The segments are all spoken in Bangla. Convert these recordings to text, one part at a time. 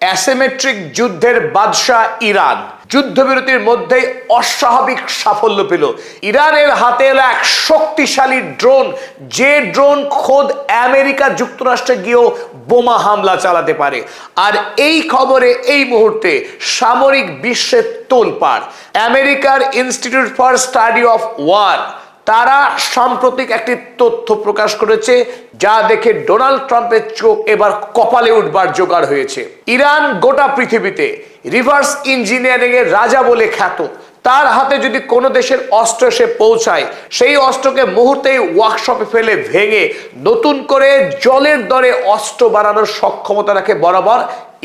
অ্যাসিমেট্রিক যুদ্ধের বাদশা ইরান যুদ্ধবিরতির মধ্যে অস্বাভাবিক সাফল্য পেল। ইরানের হাতে এলো এক শক্তিশালী ড্রোন, যে ড্রোন খোদ আমেরিকা যুক্তরাষ্ট্রে গিয়েও বোমা হামলা চালাতে পারে। আর এই খবরে এই মুহূর্তে সামরিক বিশ্বের তোলপাড়। আমেরিকার institute for study of war তারা সাম্প্রতিক একটি তথ্য প্রকাশ করেছে, যা দেখে ডোনাল্ড ট্রাম্পের চোখ এবার কপালে উঠবার জোগাড় হয়েছে। ইরান গোটা পৃথিবীতে রিভার্স ইঞ্জিনিয়ারিং এর রাজা বলে খ্যাত। তার হাতে যদি কোনো দেশের অস্ত্র এসে পৌঁছায়, সেই অস্ত্রকে মুহূর্তেই ওয়ার্কশপে ফেলে ভেঙে নতুন করে জলের দরে অস্ত্র বানানোর সক্ষমতা রাখে বরাবর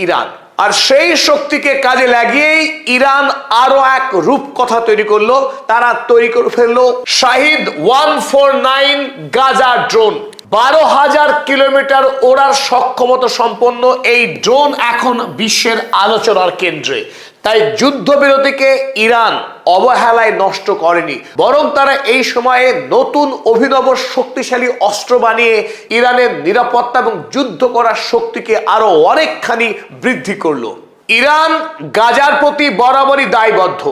ইরান। আর সেই শক্তিকে কাজে লাগিয়েই ইরান আরো এক রূপকথা তৈরি করলো। তারা তৈরি করে ফেললো শাহিদ 149 গাজা ড্রোন। 12,000 কিলোমিটার ওড়ার সক্ষমতা সম্পন্ন এই ড্রোন এখন বিশ্বের আলোচনার কেন্দ্রে। তাই যুদ্ধবিরতিকে ইরান অবহেলায় নষ্ট করেনি, বরং তারা এই সময়ে নতুন অভিনব শক্তিশালী অস্ত্র বানিয়ে ইরানের নিরাপত্তা এবং যুদ্ধ করার শক্তিকে আরো অনেকখানি বৃদ্ধি করলো। ইরান গাজার প্রতি বরাবরই দায়বদ্ধ,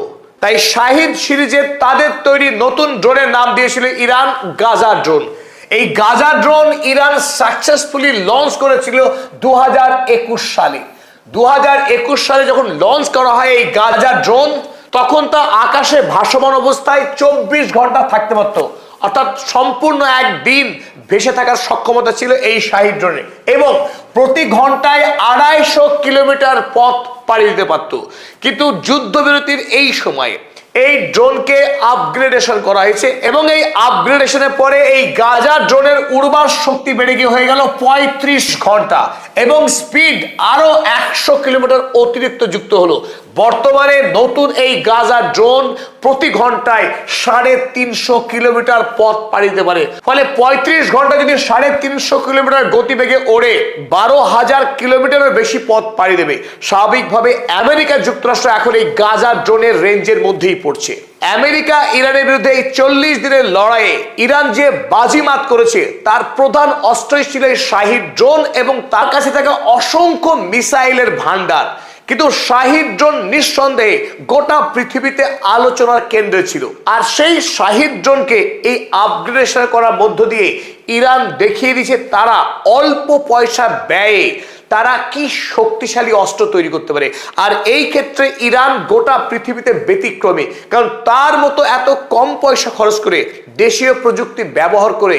তাই শাহিদ সিরিজে তাদের তৈরি নতুন ড্রোনের নাম দিয়েছিল ইরান গাজা ড্রোন। এই Gaza drone Iran successfully launch করেছিল 2021 সালে। 2021 সালে যখন লঞ্চ করা হয় এই গাজা ড্রোন, তখন তা আকাশে ভাসমান অবস্থায় 24 ঘন্টা থাকতে পারত, অর্থাৎ সম্পূর্ণ একদিন ভেসে থাকার সক্ষমতা ছিল এই শাহিদ ড্রোনে, এবং প্রতি ঘন্টায় 250 কিলোমিটার পথ পাড়ি দিতে পারত। কিন্তু যুদ্ধবিরতির এই সময়ে এই ড্রোনকে আপগ্রেডেশন করা হয়েছে, এবং এই আপগ্রেডেশনের পরে এই গাজা ড্রোনের উড়বার শক্তি বেড়ে গিয়ে হয়ে গেল 35 ঘন্টা, এবং স্পিড আরো 100 কিলোমিটার অতিরিক্ত যুক্ত হলো। বর্তমানে নতুন এই গাজা ড্রোন প্রতি ঘন্টায় 350 কিলোমিটার পথ পাড়ি দিতে পারে। ফলে 35 ঘন্টা যদি 350 কিলোমিটার গতিবেগে ওড়ে 12,000 কিলোমিটারের বেশি পথ পাড়ি দেবে। স্বাভাবিকভাবে আমেরিকা যুক্তরাষ্ট্র এখন এই গাজা ড্রোনের রেঞ্জের মধ্যেই পড়ছে। আমেরিকা ইরানের বিরুদ্ধে এই 40 দিনের লড়াইয়ে ইরান যে বাজিমাত করেছে, তার প্রধান অস্ত্রই ছিল এই শাহিদ ড্রোন এবং তার কাছে থাকা অসংখ্য মিসাইলের ভান্ডার। কিন্তু শাহিদ ড্রোন নিঃসন্দেহে গোটা পৃথিবীতে আলোচনার কেন্দ্রে ছিল। আর সেই শাহিদ ড্রোনকে এই আপগ্রেডেশন করার মধ্য দিয়ে ইরান দেখিয়ে দিয়েছে তারা অল্প পয়সা ব্যয়ে তারা কি শক্তিশালী অস্ত্র তৈরি করতে পারে। আর এই ক্ষেত্রে ইরান গোটা পৃথিবীতে ব্যতিক্রমী, কারণ তার মতো এত কম পয়সা খরচ করে দেশীয় প্রযুক্তি ব্যবহার করে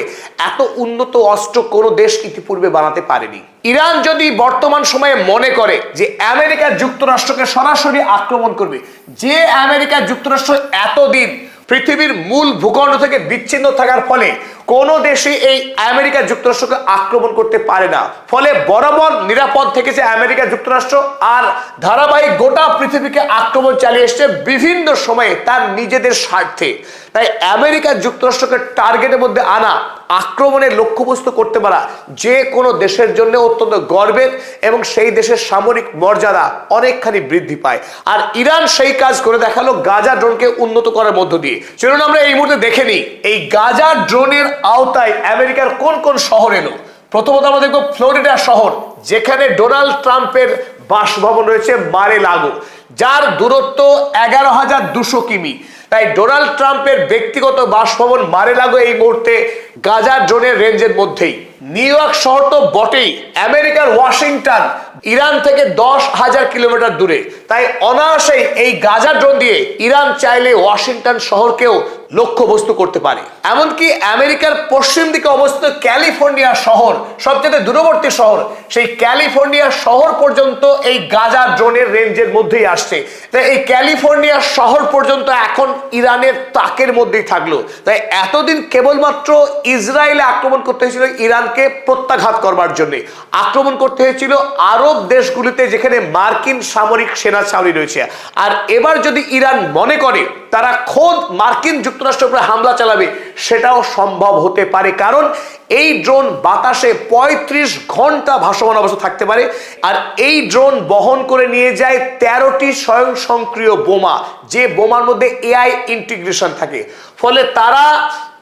এত উন্নত অস্ত্র কোনো দেশ ইতিপূর্বে বানাতে পারেনি। ইরান যদি বর্তমান সময়ে মনে করে যে আমেরিকা যুক্তরাষ্ট্রকে সরাসরি আক্রমণ করবে, যে আমেরিকা যুক্তরাষ্ট্র এতদিন পৃথিবীর মূল ভূখণ্ড থেকে বিচ্ছিন্ন থাকার ফলে কোনো দেশে এই আমেরিকা যুক্তরাষ্ট্রকে আক্রমণ করতে পারে না, ফলে বরাবর নিরাপদ থেকেছে আমেরিকা যুক্তরাষ্ট্র, আর ধারাবাহিক গোটা পৃথিবীকে আক্রমণ চালিয়ে এসছে বিভিন্ন সময়ে তার নিজেদের স্বার্থে। তাই আমেরিকা যুক্তরাষ্ট্রকে টার্গেটের মধ্যে আনা, আক্রমণের লক্ষ্যবস্তু করতে পারা যে কোনো দেশের জন্য অত্যন্ত গর্বের, এবং সেই দেশের সামরিক মর্যাদা অনেকখানি বৃদ্ধি পায়। আর ইরান সেই কাজ করে দেখালো গাজা ড্রোনকে উন্নত করার মধ্য দিয়ে। চলুন আমরা এই মুহূর্তে দেখে নিই এই গাজা ড্রোনের আওতায় আমেরিকার কোন কোন শহর এলো। প্রথমত আমরা দেখব ফ্লোরিডা শহর, যেখানে ডোনাল্ড ট্রাম্পের বাসভবন রয়েছে মার-এ-লাগো, যার দূরত্ব 11,200 কিমি। তাই ডোনাল্ড ট্রাম্পের ব্যক্তিগত বাসভবন মার-এ-লাগো এই মুহূর্তে গাজা ড্রোনের রেঞ্জের মধ্যেই। নিউ ইয়র্ক শহর তো বটেই, আমেরিকার ওয়াশিংটন ইরান থেকে 10,000 কিলোমিটার দূরে। তাই অনায়াসেই এই গাজা ড্রোন দিয়ে ইরান চাইলে ওয়াশিংটন শহরকেও লক্ষ্যবস্তু করতে পারে। এমনকি আমেরিকার পশ্চিম দিকে অবস্থিত ক্যালিফোর্নিয়া শহর, সবচেয়ে দূরবর্তী শহর, সেই ক্যালিফোর্নিয়া শহর পর্যন্ত এই গাজা ড্রোনের রেঞ্জের মধ্যেই আসছে। তাই এই ক্যালিফোর্নিয়া শহর পর্যন্ত এখন ইরানের তাকের মধ্যেই থাকলো। তাই এতদিন কেবলমাত্র ইসরায়েলে আক্রমণ করতে হয়েছিল ইরানকে প্রত্যাঘাত করবার জন্য, আক্রমণ করতে হয়েছিল আরব দেশগুলিতে যেখানে মার্কিন সামরিক সেনা ছাউনি রয়েছে। আর এবার যদি ইরান মনে করে তারা খোদ মার্কিন যুক্তরাষ্ট্রের উপরে হামলা চালাবে, সেটাও সম্ভব হতে পারে, কারণ এই ড্রোন বাতাসে 35 ঘন্টা ভাসমান অবস্থা থাকতে পারে। আর এই ড্রোন বহন করে নিয়ে যায় 13টি স্বয়ংসক্রিয় বোমা, যে বোমার মধ্যে এআই ইন্টিগ্রেশন থাকে। ফলে তারা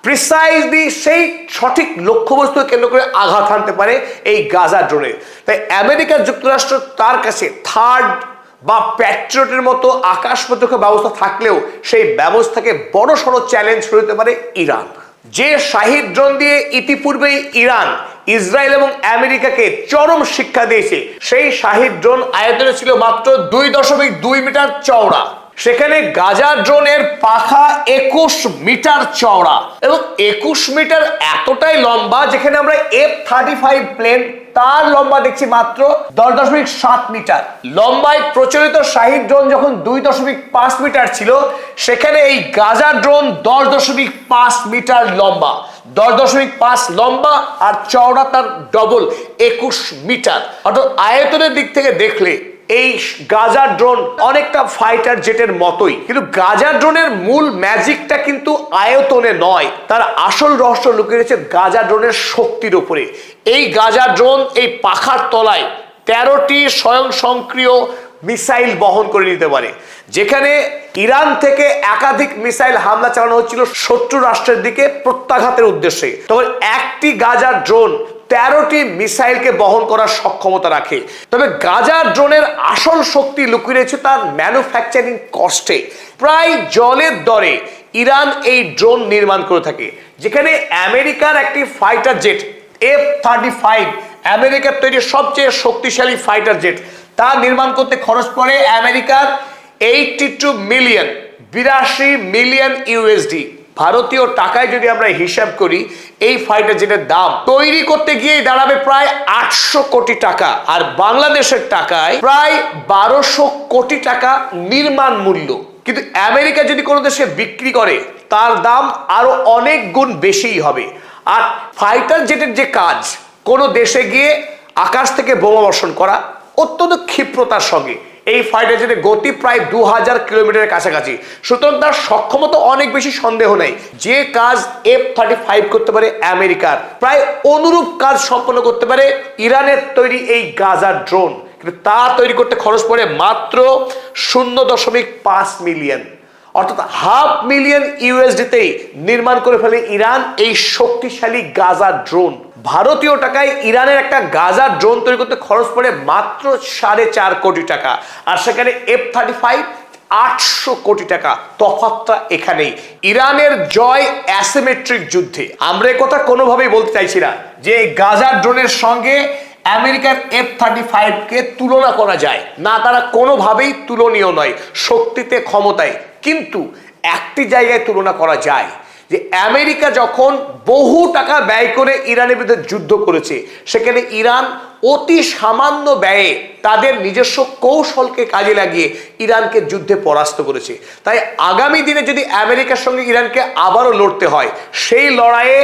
প্রিসাইজলি সেই সঠিক লক্ষ্যবস্তুকে কেন্দ্র করে আঘাত হানতে পারে এই গাজা ড্রোনে। তাই আমেরিকা যুক্তরাষ্ট্র তার কাছে থার্ড বা প্যাট্রিয়টের মতো আকাশ প্রতিরক্ষা ব্যবস্থা থাকলেও সেই ব্যবস্থাকে বড় সড়ো চ্যালেঞ্জ করে দিতে পারে ইরান। যে শাহিদ ড্রোন দিয়ে ইতিপূর্বেই ইরান ইসরায়েল এবং আমেরিকাকে চরম শিক্ষা দিয়েছে, সেই শাহিদ ড্রোন আয়তনে ছিল মাত্র 2.2 মিটার চওড়া। সেখানে গাজা ড্রোনের পাখা 21 মিটার চওড়া এবং 21 মিটার এতটাই লম্বা, যেখানে আমরা F-35 প্লেন তার লম্বা দেখছি মাত্র 10.7 মিটার। লম্বায় প্রচলিত শাহিদ ড্রোন যখন 2.5 মিটার ছিল, সেখানে এই গাজা ড্রোন 10.5 মিটার লম্বা। 10.5 লম্বা আর চওড়া তার ডবল 21 মিটার। অর্থাৎ আয়তনের দিক থেকে দেখলে এই গাজা ড্রোন অনেকটা ফাইটার জেটের মতোই, কিন্তু গাজা ড্রোনের মূল ম্যাজিকটা কিন্তু আয়তনে নয়, তার আসল রহস্য লুকিয়ে রয়েছে গাজা ড্রোনের শক্তির উপরে। এই গাজা ড্রোন এই পাখার তলায় 13টি স্বয়ংসক্রিয় মিসাইল বহন করে নিতে পারে, যেখানে ইরান থেকে একাধিক মিসাইল হামলা চালানো হচ্ছিল শত্রু রাষ্ট্রের দিকে প্রত্যাঘাতের উদ্দেশ্যে। তবে একটি গাজা ড্রোন 13টি মিসাইলকে বহন করার সক্ষমতা রাখে। তবে গাজা ড্রোনের আসল শক্তি লুকিয়ে রয়েছে তার ম্যানুফ্যাকচারিং কস্টে। প্রায় জলের দরে ইরান এই ড্রোন নির্মাণ করে থাকে, যেখানে আমেরিকার একটি ফাইটার জেট F-35, আমেরিকার তৈরি সবচেয়ে শক্তিশালী ফাইটার জেট, তা নির্মাণ করতে খরচ পড়ে আমেরিকার 82 মিলিয়ন ইউএসডি। ভারতীয় টাকায় যদি আমরা হিসাব করি, এই ফাইটার জেটের দাম তৈরি করতে গিয়ে দাঁড়াবে প্রায় 800 কোটি টাকা, আর বাংলাদেশের টাকায় প্রায় 1200 কোটি টাকা নির্মাণ মূল্য। কিন্তু আমেরিকা যদি কোনো দেশে বিক্রি করে, তার দাম আরো অনেক গুণ বেশিই হবে। আর ফাইটার জেটের যে কাজ, কোনো দেশে গিয়ে আকাশ থেকে বোমা বর্ষণ করা, অত্যন্ত ক্ষিপ্রতার সঙ্গে। এই ফাইটার জেটের গতি প্রায় 2000 কিলোমিটারের কাছাকাছি, সুতরাং তার সক্ষমতা অনেক বেশি সন্দেহ নেই। যে কাজ F-35 করতে পারে আমেরিকার, প্রায় অনুরূপ কাজ সম্পন্ন করতে পারে ইরানের তৈরি এই গাজা ড্রোন। কিন্তু তা তৈরি করতে খরচ পড়ে মাত্র 0.5 মিলিয়ন, অর্থাৎ $500,000 ইউএসডিতেই নির্মাণ করে ফেলে ইরান এই শক্তিশালী গাজা ড্রোন। ভারতীয় টাকায় ইরানের একটা গাজা ড্রোন তৈরি করতে খরচ পড়ে মাত্র 4.5 কোটি টাকা, আর সেখানে F-35 800 কোটি টাকা। তফাৎটা এখানেই। ইরানের জয় অ্যাসিমেট্রিক যুদ্ধে। আমরা এই কথা কোনোভাবেই বলতে চাইছি না যে গাজা ড্রোনের সঙ্গে আমেরিকার F-35 কে তুলনা করা যায় না, তারা কোনোভাবেই তুলনীয় নয় শক্তিতে, ক্ষমতায়। কিন্তু একটি জায়গায় তুলনা করা যায়, যে আমেরিকা যখন বহু টাকা ব্যয় করে ইরানের বিরুদ্ধে যুদ্ধ করেছে, সেখানে ইরান অতি সামান্য ব্যয়ে তাদের নিজস্ব কৌশলকে কাজে লাগিয়ে ইরানকে যুদ্ধে পরাস্ত করেছে। তাই আগামী দিনে যদি আমেরিকার সঙ্গে ইরানকে আবারও লড়তে হয়, সেই লড়াইয়ে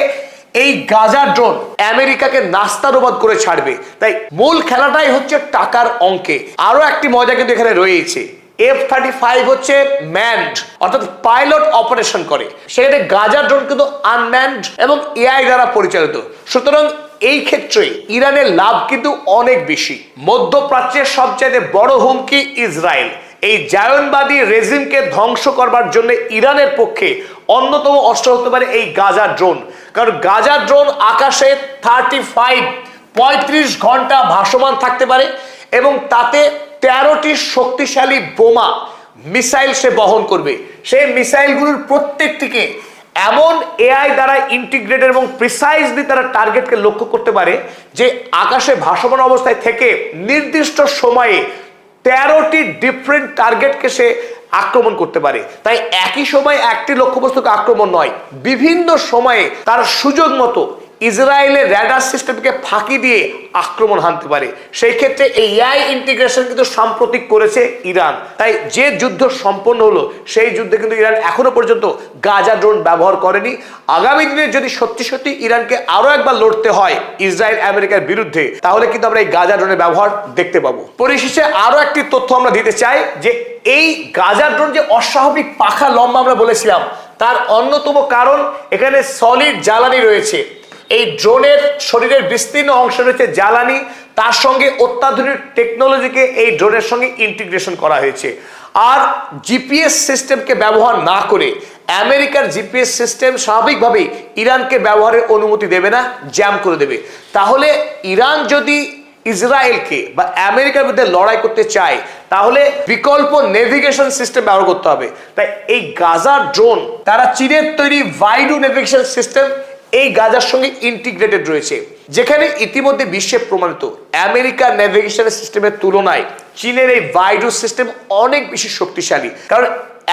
এই গাজা ড্রোন আমেরিকাকে নাস্তানুবাদ করে ছাড়বে। তাই মূল খেলাটাই হচ্ছে টাকার অঙ্কে। আরো একটি মজা কিন্তু এখানে রয়েছে, F-35 হচ্ছে ম্যানড, অর্থাৎ পাইলট অপারেশন করে, সেখানে গাজা ড্রোন কিন্তু আনম্যানড এবং এআই দ্বারা পরিচালিত। সুতরাং এই ক্ষেত্রে ইরানের লাভ কিন্তু অনেক বেশি। মধ্যপ্রাচ্যের সবচেয়ে বড় হুমকি ইসরায়েল। এই জায়নবাদী রেজিমকে ধ্বংস করবার জন্য ইরানের পক্ষে অন্যতম অস্ত্র হতে পারে এই গাজা ড্রোন। কারণ গাজা ড্রোন আকাশে 35 ঘন্টা ভাসমান থাকতে পারে এবং তাতে 13টি শক্তিশালী বোমা মিসাইল সে বহন করবে। সেই মিসাইলগুলোর প্রত্যেকটিকে এমন এআই দ্বারা ইন্টিগ্রেটেড এবং প্রিসাইজলি তারা টার্গেটকে লক্ষ্য করতে পারে যে আকাশে ভাসমান অবস্থায় থেকে নির্দিষ্ট সময়ে 13টি ডিফারেন্ট টার্গেটকে সে আক্রমণ করতে পারে। তাই একই সময় একটি লক্ষ্যবস্তুকে আক্রমণ নয়, বিভিন্ন সময়ে তার সুযোগ মতো ইসরায়েলের র্যাডার সিস্টেমকে ফাঁকি দিয়ে আক্রমণ হানতে পারে। সেই ক্ষেত্রে এই এআই ইন্টিগ্রেশন কিন্তু সাম্প্রতিক করেছে ইরান। তাই যে যুদ্ধ সম্পন্ন হলো, সেই যুদ্ধে কিন্তু ইরান এখনো পর্যন্ত গাজা ড্রোন ব্যবহার করেনি। আগামী দিনে যদি সত্যি ইরানকে আরো একবার লড়তে হয় ইসরায়েল আমেরিকার বিরুদ্ধে, তাহলে কিন্তু আমরা এই গাজা ড্রোনের ব্যবহার দেখতে পাবো। পরিশেষে আরো একটি তথ্য আমরা দিতে চাই, যে এই গাজা ড্রোন যে অস্বাভাবিক পাখা লম্বা আমরা বলেছিলাম, তার অন্যতম কারণ এখানে সলিড জ্বালানি রয়েছে। এই ড্রোনের শরীরের বিস্তীর্ণ অংশ রয়েছে জ্বালানি, তার সঙ্গে অত্যাধুনিক টেকনোলজিকে এই ড্রোনের সঙ্গে ইন্টিগ্রেশন করা হয়েছে। আর জিপিএস সিস্টেমকে ব্যবহার না করে আমেরিকার জিপিএস সিস্টেম স্বাভাবিকভাবেই ইরানকে ব্যবহারের অনুমতি দেবে না, জ্যাম করে দেবে। তাহলে ইরান যদি ইসরায়েলকে বা আমেরিকার বিরুদ্ধে লড়াই করতে চায় তাহলে বিকল্প নেভিগেশন সিস্টেম ব্যবহার করতে হবে। তাই এই গাজার ড্রোন তারা চীনের তৈরি ভাইডু নেভিগেশন সিস্টেম এই গাজার সঙ্গে ইন্টিগ্রেটেড রয়েছে, যেখানে ইতিমধ্যে বিশ্বে প্রমাণিত আমেরিকার নেভিগেশন সিস্টেমের তুলনায় চীনের এই ভাইডু সিস্টেম অনেক বেশি শক্তিশালী। কারণ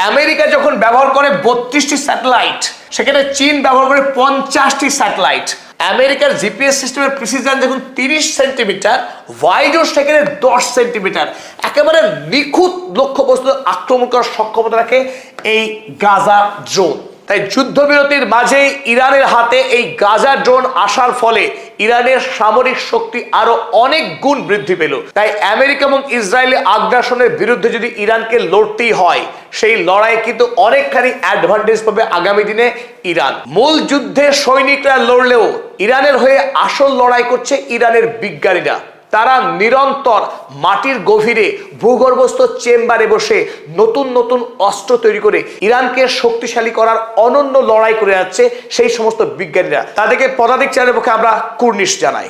আমেরিকা যখন ব্যবহার করে 32টি স্যাটেলাইট, সেখানে চীন ব্যবহার করে 50টি স্যাটেলাইট। আমেরিকার জিপিএস সিস্টেমের প্রিসিশন যখন 30 সেন্টিমিটার, ভাইডোর সেখানে 10 সেন্টিমিটার, একেবারে নিখুঁত লক্ষ্যবস্তু আক্রমণ করার সক্ষমতা রাখে এই গাজা ড্রোন। তাই যুদ্ধবিরতির মাঝে ইরানের হাতে এই গাজা ড্রোন আসার ফলে ইরানের সামরিক শক্তি আরো অনেক গুণ বৃদ্ধি পেল। তাই আমেরিকা এবং ইসরায়েলের আগ্রাসনের বিরুদ্ধে যদি ইরানকে লড়তেই হয়, সেই লড়াই কিন্তু অনেকখানি অ্যাডভান্টেজ পাবে আগামী দিনে ইরান। মূল যুদ্ধে সৈনিকরা লড়লেও ইরানের হয়ে আসল লড়াই করছে ইরানের বিজ্ঞানীরা। তারা নিরন্তর মাটির গভীরে ভূগর্ভস্থ চেম্বারে বসে নতুন নতুন অস্ত্র তৈরি করে ইরানকে শক্তিশালী করার অনন্য লড়াই করে যাচ্ছে সেই সমস্ত বিজ্ঞানীরা। তাদেরকে পদাতিক চ্যানেলের পক্ষে আমরা কুর্নিশ জানাই।